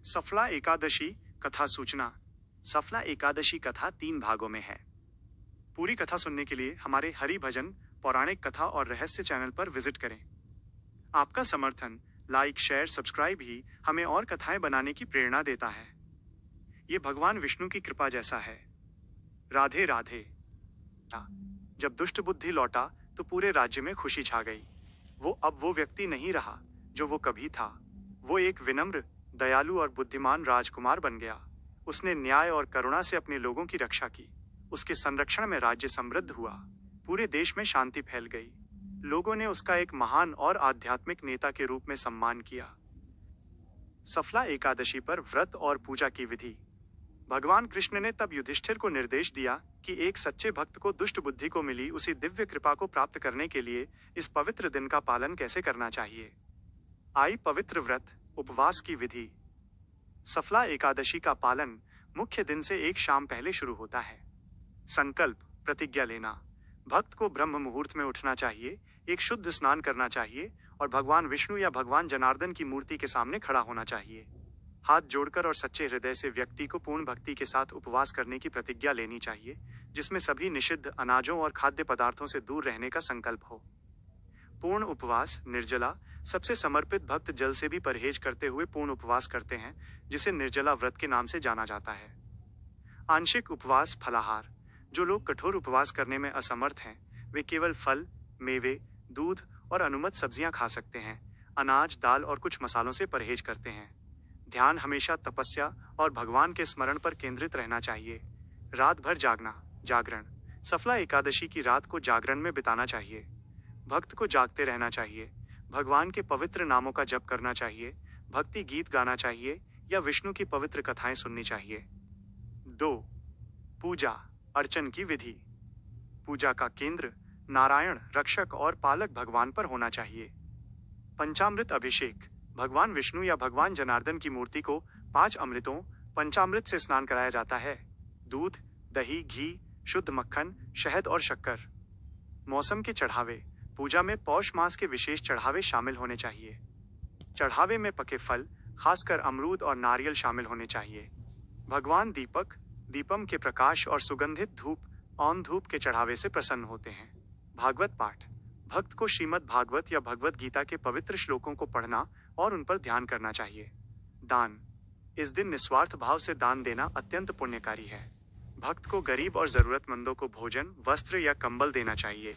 सफला एकादशी कथा सूचना। सफला एकादशी कथा 3 भागों में है। पूरी कथा सुनने के लिए हमारे हरि भजन, पौराणिक कथा और रहस्य चैनल पर विजिट करें। आपका समर्थन, लाइक, शेयर, सब्सक्राइब ही हमें और कथाएं बनाने की प्रेरणा देता है। ये भगवान विष्णु की कृपा जैसा है। राधे राधे। जब दुष्ट बुद्धि लौटा तो पूरे राज्य में खुशी छा गई। वो अब वो व्यक्ति नहीं रहा जो वो कभी था। वो एक विनम्र, दयालु और बुद्धिमान राजकुमार बन गया। उसने न्याय और करुणा से अपने लोगों की रक्षा की। उसके संरक्षण में राज्य समृद्ध हुआ। पूरे देश में शांति फैल गई। लोगों ने उसका एक महान और आध्यात्मिक नेता के रूप में सम्मान किया। सफला एकादशी पर व्रत और पूजा की विधि। भगवान कृष्ण ने तब युधिष्ठिर को निर्देश दिया कि एक सच्चे भक्त को दुष्ट बुद्धि को मिली उसी दिव्य कृपा को प्राप्त करने के लिए इस पवित्र दिन का पालन कैसे करना चाहिए। आई पवित्र व्रत, उपवास की विधि। सफला एकादशी का पालन मुख्य दिन से एक शाम पहले शुरू होता है। संकल्प, प्रतिज्ञा लेना। भक्त को ब्रह्म मुहूर्त में उठना चाहिए, एक शुद्ध स्नान करना चाहिए और भगवान विष्णु या भगवान जनार्दन की मूर्ति के सामने खड़ा होना चाहिए। हाथ जोड़कर और सच्चे हृदय से व्यक्ति को पूर्ण भक्ति के साथ उपवास करने की प्रतिज्ञा लेनी चाहिए, जिसमें सभी निषिद्ध अनाजों और खाद्य पदार्थों से दूर रहने का संकल्प हो। पूर्ण उपवास, निर्जला। सबसे समर्पित भक्त जल से भी परहेज करते हुए पूर्ण उपवास करते हैं, जिसे निर्जला व्रत के नाम से जाना जाता है। आंशिक उपवास, फलाहार। जो लोग कठोर उपवास करने में असमर्थ हैं, वे केवल फल, मेवे, दूध और अनुमत सब्जियां खा सकते हैं। अनाज, दाल और कुछ मसालों से परहेज करते हैं। ध्यान, हमेशा तपस्या और भगवान के स्मरण पर केंद्रित रहना चाहिए। रात भर जागना, जागरण। सफला एकादशी की रात को जागरण में बिताना चाहिए। भक्त को जागते रहना चाहिए। भगवान के पवित्र नामों का जप करना चाहिए, भक्ति गीत गाना चाहिए या विष्णु की पवित्र कथाएं सुननी चाहिए। 2. पूजा, अर्चन की विधि। पूजा का केंद्र नारायण, रक्षक और पालक भगवान पर होना चाहिए। पंचामृत अभिषेक। भगवान विष्णु या भगवान जनार्दन की मूर्ति को 5 अमृतों, पंचामृत से स्नान कराया जाता है। दूध, दही, घी, शुद्ध मक्खन, शहद और शक्कर। मौसम के चढ़ावे। पूजा में पौष मास के विशेष चढ़ावे शामिल होने चाहिए। चढ़ावे में पके फल, खासकर अमरूद और नारियल शामिल होने चाहिए। भगवान दीपक, दीपम के प्रकाश और सुगंधित धूप, औन धूप के चढ़ावे से प्रसन्न होते हैं। भागवत पाठ। भक्त को श्रीमद् भागवत या भगवत गीता के पवित्र श्लोकों को पढ़ना और उन पर ध्यान करना चाहिए। दान। इस दिन निस्वार्थ भाव से दान देना अत्यंत पुण्यकारी है। भक्त को गरीब और जरूरतमंदों को भोजन, वस्त्र या कंबल देना चाहिए,